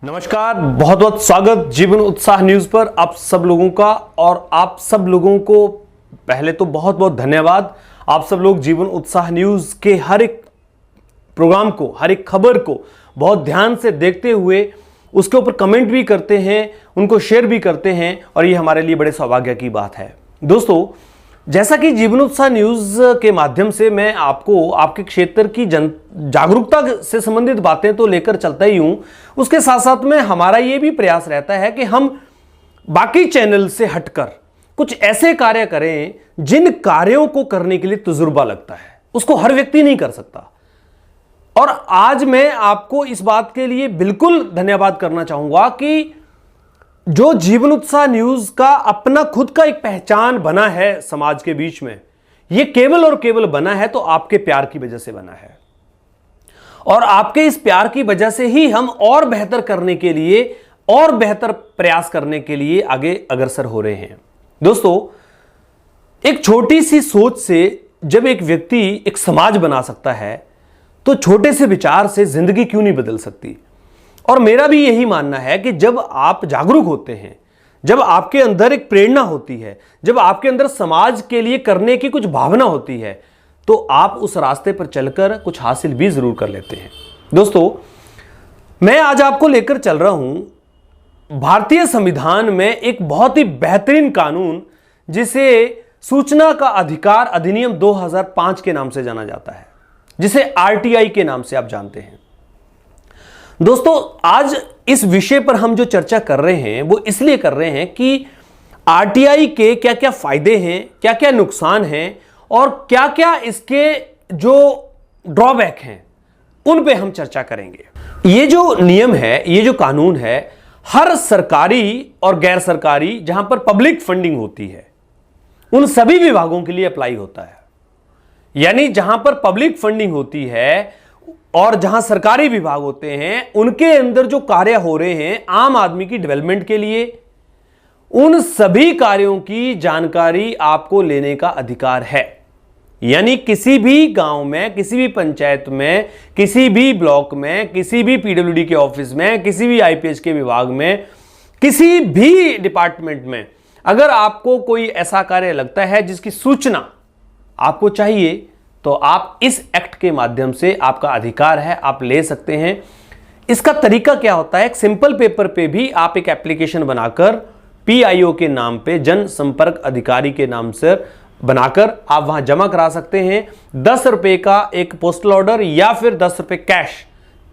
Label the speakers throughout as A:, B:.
A: नमस्कार, बहुत बहुत स्वागत जीवन उत्साह न्यूज पर आप सब लोगों का। और आप सब लोगों को पहले तो बहुत बहुत धन्यवाद। आप सब लोग जीवन उत्साह न्यूज के हर एक प्रोग्राम को, हर एक खबर को बहुत ध्यान से देखते हुए उसके ऊपर कमेंट भी करते हैं, उनको शेयर भी करते हैं, और ये हमारे लिए बड़े सौभाग्य की बात है। दोस्तों, जैसा कि जीवन उत्साह न्यूज के माध्यम से मैं आपको आपके क्षेत्र की जागरूकता से संबंधित बातें तो लेकर चलता ही हूं, उसके साथ साथ में हमारा यह भी प्रयास रहता है कि हम बाकी चैनल से हटकर कुछ ऐसे कार्य करें जिन कार्यों को करने के लिए तजुर्बा लगता है, उसको हर व्यक्ति नहीं कर सकता। और आज मैं आपको इस बात के लिए बिल्कुल धन्यवाद करना चाहूंगा कि जो जीवन उत्साह न्यूज का अपना खुद का एक पहचान बना है समाज के बीच में, यह केवल और केवल बना है तो आपके प्यार की वजह से बना है। और आपके इस प्यार की वजह से ही हम और बेहतर करने के लिए और बेहतर प्रयास करने के लिए आगे अग्रसर हो रहे हैं। दोस्तों, एक छोटी सी सोच से जब एक व्यक्ति एक समाज बना सकता है, तो छोटे से विचार से जिंदगी क्यों नहीं बदल सकती। और मेरा भी यही मानना है कि जब आप जागरूक होते हैं, जब आपके अंदर एक प्रेरणा होती है, जब आपके अंदर समाज के लिए करने की कुछ भावना होती है, तो आप उस रास्ते पर चलकर कुछ हासिल भी जरूर कर लेते हैं। दोस्तों, मैं आज आपको लेकर चल रहा हूं भारतीय संविधान में एक बहुत ही बेहतरीन कानून, जिसे सूचना का अधिकार अधिनियम 2005 के नाम से जाना जाता है, जिसे आरटीआई के नाम से आप जानते हैं। दोस्तों, आज इस विषय पर हम जो चर्चा कर रहे हैं वो इसलिए कर रहे हैं कि आरटीआई के क्या क्या फायदे हैं, क्या क्या नुकसान हैं, और क्या क्या इसके जो ड्रॉबैक हैं, उन पे हम चर्चा करेंगे। ये जो नियम है, ये जो कानून है, हर सरकारी और गैर सरकारी, जहां पर पब्लिक फंडिंग होती है, उन सभी विभागों के लिए अप्लाई होता है। यानी जहां पर पब्लिक फंडिंग होती है और जहां सरकारी विभाग होते हैं, उनके अंदर जो कार्य हो रहे हैं आम आदमी की डेवलपमेंट के लिए, उन सभी कार्यों की जानकारी आपको लेने का अधिकार है। यानी किसी भी गांव में, किसी भी पंचायत में, किसी भी ब्लॉक में, किसी भी पीडब्ल्यूडी के ऑफिस में, किसी भी आईपीएस के विभाग में, किसी भी डिपार्टमेंट में अगर आपको कोई ऐसा कार्य लगता है जिसकी सूचना आपको चाहिए, तो आप इस एक्ट के माध्यम से, आपका अधिकार है, आप ले सकते हैं। इसका तरीका क्या होता है? एक सिंपल पेपर पे भी आप एक एप्लीकेशन बनाकर पीआईओ के नाम पे, जन संपर्क अधिकारी के नाम से बनाकर आप वहां जमा करा सकते हैं। 10 रुपए का एक पोस्टल ऑर्डर या फिर 10 रुपए कैश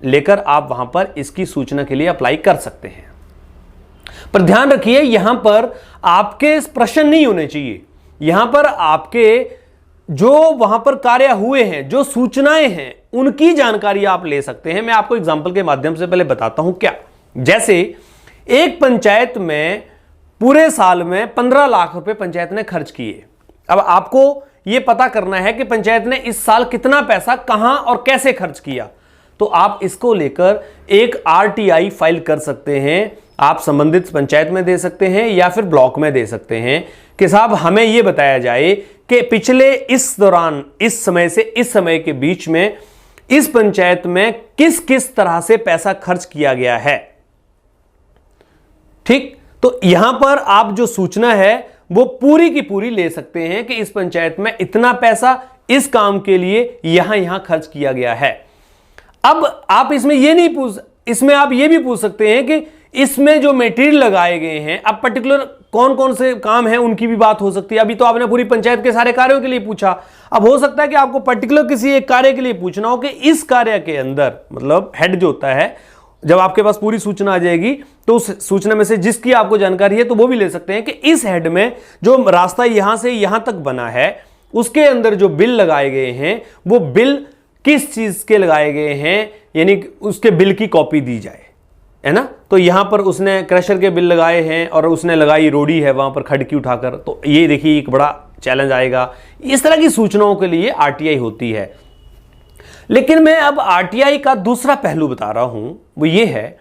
A: लेकर आप वहां पर इसकी सूचना के लिए अप्लाई कर सकते हैं। पर ध्यान रखिए, यहां पर आपके प्रश्न नहीं होने चाहिए। यहां पर आपके जो वहां पर कार्य हुए हैं, जो सूचनाएं हैं, उनकी जानकारी आप ले सकते हैं। मैं आपको एग्जांपल के माध्यम से पहले बताता हूं क्या। जैसे एक पंचायत में पूरे साल में 15 लाख रुपए पंचायत ने खर्च किए। अब आपको यह पता करना है कि पंचायत ने इस साल कितना पैसा कहां और कैसे खर्च किया, तो आप इसको लेकर एक आरटीआई फाइल कर सकते हैं। आप संबंधित पंचायत में दे सकते हैं या फिर ब्लॉक में दे सकते हैं कि साहब, हमें यह बताया जाए कि पिछले इस दौरान, इस समय से इस समय के बीच में इस पंचायत में किस किस तरह से पैसा खर्च किया गया है। ठीक, तो यहां पर आप जो सूचना है वो पूरी की पूरी ले सकते हैं कि इस पंचायत में इतना पैसा इस काम के लिए यहां खर्च किया गया है। अब आप इसमें आप ये भी पूछ सकते हैं कि इसमें जो मटेरियल लगाए गए हैं, अब पर्टिकुलर कौन कौन से काम हैं उनकी भी बात हो सकती है। अभी तो आपने पूरी पंचायत के सारे कार्यों के लिए पूछा, अब हो सकता है कि आपको पर्टिकुलर किसी एक कार्य के लिए पूछना हो कि इस कार्य के अंदर, मतलब हेड जो होता है, जब आपके पास पूरी सूचना आ जाएगी तो उस सूचना में से जिसकी आपको जानकारी है तो वो भी ले सकते हैं कि इस हेड में जो रास्ता यहां से यहां तक बना है, उसके अंदर जो बिल लगाए गए हैं वो बिल किस चीज के लगाए गए हैं, यानी उसके बिल की कॉपी दी जाए, है ना। तो यहां पर उसने क्रशर के बिल लगाए हैं और उसने लगाई रोड़ी है वहां पर खड़ की उठाकर, तो ये देखिए एक बड़ा चैलेंज आएगा। इस तरह की सूचनाओं के लिए आरटीआई होती है। लेकिन मैं अब आरटीआई का दूसरा पहलू बता रहा हूं, वो ये है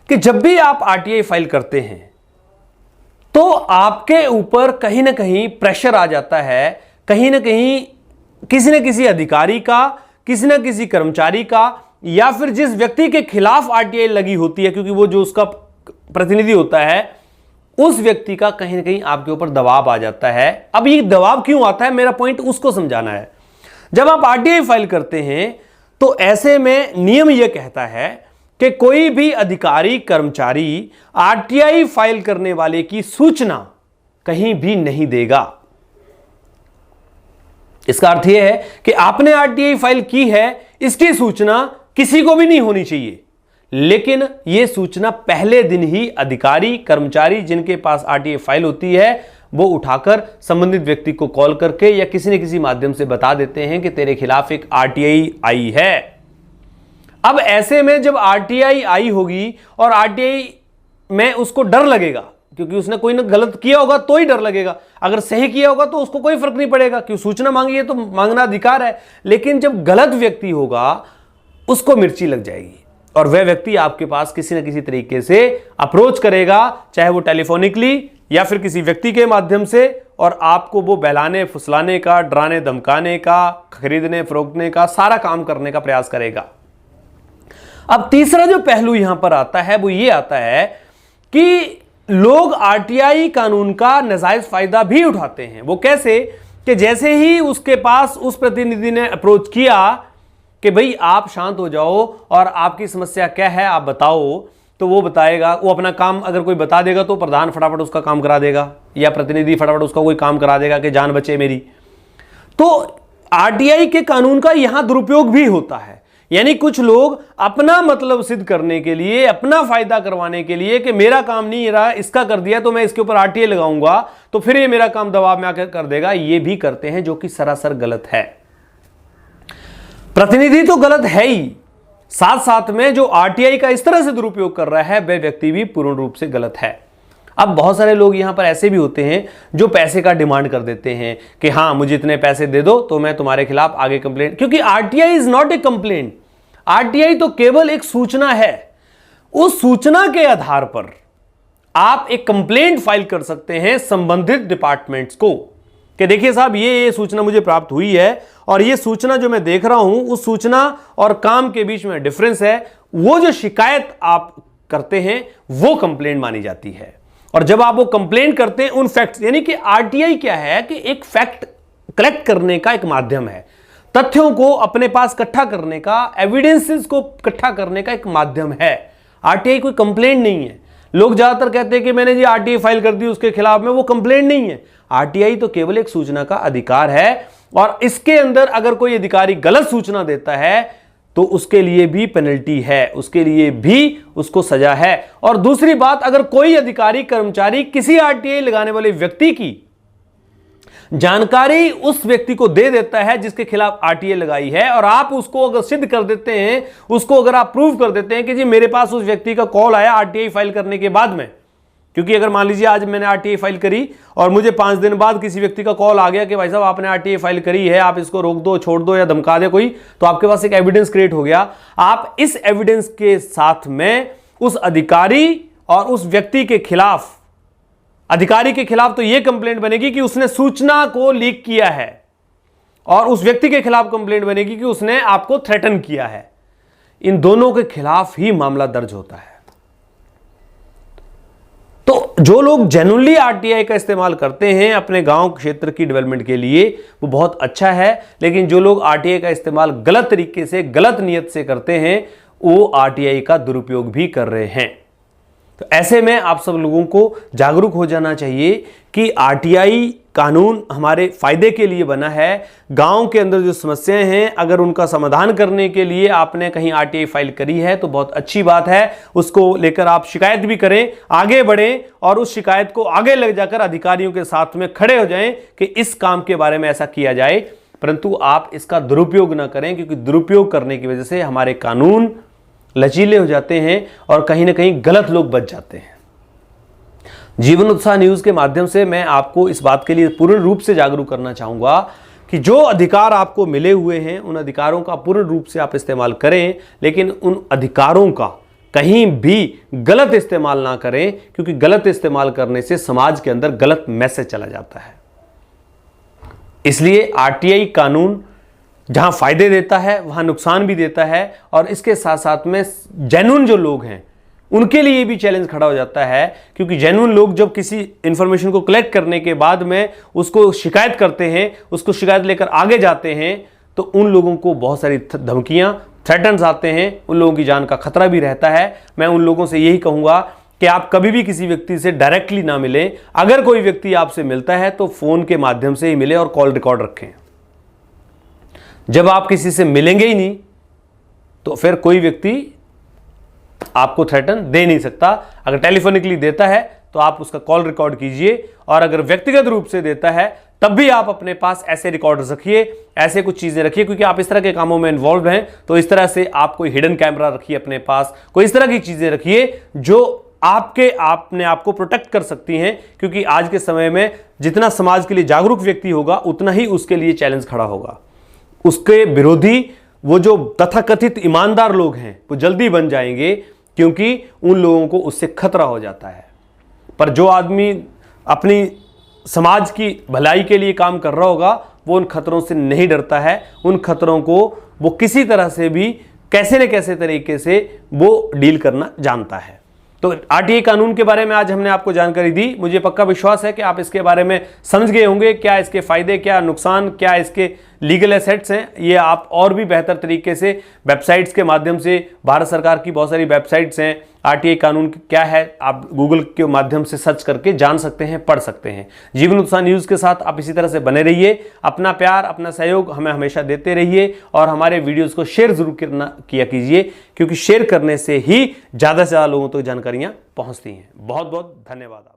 A: कि जब भी आप आरटीआई फाइल करते हैं तो आपके ऊपर कहीं ना कहीं प्रेशर आ जाता है, कहीं ना कहीं किसी न किसी अधिकारी का, किसी न किसी कर्मचारी का या फिर जिस व्यक्ति के खिलाफ आरटीआई लगी होती है, क्योंकि वो जो उसका प्रतिनिधि होता है, उस व्यक्ति का कहीं ना कहीं आपके ऊपर दबाव आ जाता है। अब ये दबाव क्यों आता है, मेरा पॉइंट उसको समझाना है। जब आप आरटीआई फाइल करते हैं तो ऐसे में नियम यह कहता है कि कोई भी अधिकारी कर्मचारी आरटीआई फाइल करने वाले की सूचना कहीं भी नहीं देगा। इसका अर्थ यह है कि आपने आरटीआई फाइल की है, इसकी सूचना किसी को भी नहीं होनी चाहिए, लेकिन यह सूचना पहले दिन ही अधिकारी कर्मचारी जिनके पास आरटीआई फाइल होती है वो उठाकर संबंधित व्यक्ति को कॉल करके या किसी न किसी माध्यम से बता देते हैं कि तेरे खिलाफ एक आरटीआई आई है। अब ऐसे में जब आरटीआई आई होगी और आरटीआई में उसको डर लगेगा, क्योंकि उसने कोई ना गलत किया होगा तो ही डर लगेगा, अगर सही किया होगा तो उसको कोई फर्क नहीं पड़ेगा, क्यों सूचना मांगी है तो मांगना अधिकार है। लेकिन जब गलत व्यक्ति होगा उसको मिर्ची लग जाएगी और वह व्यक्ति आपके पास किसी न किसी तरीके से अप्रोच करेगा, चाहे वो टेलीफोनिकली या फिर किसी व्यक्ति के माध्यम से, और आपको वो बहलाने फुसलाने का, डराने धमकाने का, खरीदने फरोखने का सारा काम करने का प्रयास करेगा। अब तीसरा जो पहलू यहां पर आता है वो ये आता है कि लोग आरटीआई कानून का नाजायज फायदा भी उठाते हैं। वो कैसे कि जैसे ही उसके पास उस प्रतिनिधि ने अप्रोच किया कि भाई आप शांत हो जाओ और आपकी समस्या क्या है आप बताओ, तो वो बताएगा, वो अपना काम अगर कोई बता देगा तो प्रधान फटाफट उसका काम करा देगा या प्रतिनिधि फटाफट उसका कोई काम करा देगा कि जान बचे मेरी। तो आरटीआई के कानून का यहां दुरुपयोग भी होता है, यानी कुछ लोग अपना मतलब सिद्ध करने के लिए, अपना फायदा करवाने के लिए कि मेरा काम नहीं रहा, इसका कर दिया तो मैं इसके ऊपर आरटीआई लगाऊंगा तो फिर ये मेरा काम दबाव में आकर कर देगा, ये भी करते हैं, जो कि सरासर गलत है। प्रतिनिधि तो गलत है ही, साथ साथ में जो आरटीआई का इस तरह से दुरुपयोग कर रहा है वह व्यक्ति भी पूर्ण रूप से गलत है। अब बहुत सारे लोग यहां पर ऐसे भी होते हैं जो पैसे का डिमांड कर देते हैं कि हां मुझे इतने पैसे दे दो तो मैं तुम्हारे खिलाफ आगे कंप्लेंट, क्योंकि RTI is not a complaint, RTI तो केवल एक सूचना है। उस सूचना के आधार पर आप एक कंप्लेंट फाइल कर सकते हैं संबंधित डिपार्टमेंट्स को कि देखिए साहब ये सूचना मुझे प्राप्त हुई है और ये सूचना जो मैं देख रहा हूं उस सूचना और काम के बीच में डिफरेंस है, वो जो शिकायत आप करते हैं वो कंप्लेंट मानी जाती है। और जब आप वो कंप्लेंट करते हैं उन फैक्ट्स, यानी कि आरटीआई क्या है कि एक फैक्ट कलेक्ट करने का एक माध्यम है, तथ्यों को अपने पास इकट्ठा करने का, एविडेंसेस को इकट्ठा करने का एक माध्यम है। आरटीआई कोई कंप्लेंट नहीं है। लोग ज्यादातर कहते हैं कि मैंने जी आरटीआई फाइल कर दी उसके खिलाफ में, वो कंप्लेंट नहीं है। आरटीआई तो केवल एक सूचना का अधिकार है और इसके अंदर अगर कोई अधिकारी गलत सूचना देता है तो उसके लिए भी पेनल्टी है, उसके लिए भी उसको सजा है। और दूसरी बात, अगर कोई अधिकारी कर्मचारी किसी आरटीआई लगाने वाले व्यक्ति की जानकारी उस व्यक्ति को दे देता है जिसके खिलाफ आरटीआई लगाई है और आप उसको अगर सिद्ध कर देते हैं, उसको अगर आप प्रूव कर देते हैं कि जी मेरे पास उस व्यक्ति का कॉल आया आरटीआई फाइल करने के बाद में, क्योंकि अगर मान लीजिए आज मैंने आरटीआई फाइल करी और मुझे 5 दिन बाद किसी व्यक्ति का कॉल आ गया कि भाई साहब आपने आरटीआई फाइल करी है, आप इसको रोक दो, छोड़ दो या धमका दे कोई, तो आपके पास एक एविडेंस क्रिएट हो गया। आप इस एविडेंस के साथ में उस अधिकारी और उस व्यक्ति के खिलाफ, अधिकारी के खिलाफ तो यह कंप्लेंट बनेगी कि उसने सूचना को लीक किया है और उस व्यक्ति के खिलाफ कंप्लेंट बनेगी कि उसने आपको थ्रेटन किया है। इन दोनों के खिलाफ ही मामला दर्ज होता है। तो जो लोग जेन्युइनली आरटीआई का इस्तेमाल करते हैं अपने गांव क्षेत्र की डेवलपमेंट के लिए वो बहुत अच्छा है, लेकिन जो लोग आरटीआई का इस्तेमाल गलत तरीके से, गलत नियत से करते हैं वो आरटीआई का दुरुपयोग भी कर रहे हैं। तो ऐसे में आप सब लोगों को जागरूक हो जाना चाहिए कि आरटीआई कानून हमारे फायदे के लिए बना है। गांव के अंदर जो समस्याएं हैं अगर उनका समाधान करने के लिए आपने कहीं आरटीआई फाइल करी है तो बहुत अच्छी बात है, उसको लेकर आप शिकायत भी करें, आगे बढ़ें और उस शिकायत को आगे ले जाकर अधिकारियों के साथ में खड़े हो जाएं कि इस काम के बारे में ऐसा किया जाए, परंतु आप इसका दुरुपयोग ना करें, क्योंकि दुरुपयोग करने की वजह से हमारे कानून लचीले हो जाते हैं और कहीं ना कहीं गलत लोग बच जाते हैं। जीवन उत्साह न्यूज के माध्यम से मैं आपको इस बात के लिए पूर्ण रूप से जागरूक करना चाहूंगा कि जो अधिकार आपको मिले हुए हैं उन अधिकारों का पूर्ण रूप से आप इस्तेमाल करें, लेकिन उन अधिकारों का कहीं भी गलत इस्तेमाल ना करें, क्योंकि गलत इस्तेमाल करने से समाज के अंदर गलत मैसेज चला जाता है। इसलिए आरटीआई कानून जहां फायदे देता है वहां नुकसान भी देता है, और इसके साथ साथ में जेन्युइन जो लोग हैं उनके लिए भी चैलेंज खड़ा हो जाता है, क्योंकि जेन्युइन लोग जब किसी इंफॉर्मेशन को कलेक्ट करने के बाद में उसको शिकायत करते हैं, उसको शिकायत लेकर आगे जाते हैं, तो उन लोगों को बहुत सारी धमकियां, थ्रेटन्स आते हैं, उन लोगों की जान का खतरा भी रहता है। मैं उन लोगों से यही कहूंगा कि आप कभी भी किसी व्यक्ति से डायरेक्टली ना मिलें। अगर कोई व्यक्ति आपसे मिलता है तो फोन के माध्यम से ही मिले और कॉल रिकॉर्ड रखें। जब आप किसी से मिलेंगे ही नहीं तो फिर कोई व्यक्ति आपको थ्रेटन दे नहीं सकता। अगर टेलीफोनिकली देता है तो आप उसका कॉल रिकॉर्ड कीजिए, और अगर व्यक्तिगत रूप से देता है तब भी आप अपने पास ऐसे रिकॉर्ड रखिए, ऐसे कुछ चीजें रखिए, क्योंकि आप इस तरह के कामों में इन्वॉल्व हैं। तो इस तरह से आप कोई हिडन कैमरा रखिए अपने पास, कोई इस तरह की चीजें रखिए जो आपको प्रोटेक्ट कर सकती हैं, क्योंकि आज के समय में जितना समाज के लिए जागरूक व्यक्ति होगा उतना ही उसके लिए चैलेंज खड़ा होगा। उसके विरोधी, वो जो तथाकथित ईमानदार लोग हैं, वो जल्दी बन जाएंगे, क्योंकि उन लोगों को उससे खतरा हो जाता है। पर जो आदमी अपनी समाज की भलाई के लिए काम कर रहा होगा वो उन खतरों से नहीं डरता है। उन खतरों को वो किसी तरह से भी, कैसे न कैसे तरीके से वो डील करना जानता है। तो आरटीआई कानून के बारे में आज हमने आपको जानकारी दी। मुझे पक्का विश्वास है कि आप इसके बारे में समझ गए होंगे, क्या इसके फायदे, क्या नुकसान, क्या इसके लीगल एसेट्स हैं। ये आप और भी बेहतर तरीके से वेबसाइट्स के माध्यम से, भारत सरकार की बहुत सारी वेबसाइट्स हैं, आरटीआई कानून क्या है आप गूगल के माध्यम से सर्च करके जान सकते हैं, पढ़ सकते हैं। जीवन उत्साह न्यूज़ के साथ आप इसी तरह से बने रहिए। अपना प्यार, अपना सहयोग हमें हमेशा देते रहिए, और हमारे वीडियोस को शेयर जरूर किया कीजिए, क्योंकि शेयर करने से ही ज़्यादा से ज़्यादा लोगों तक जानकारियाँ पहुँचती हैं। बहुत बहुत धन्यवाद।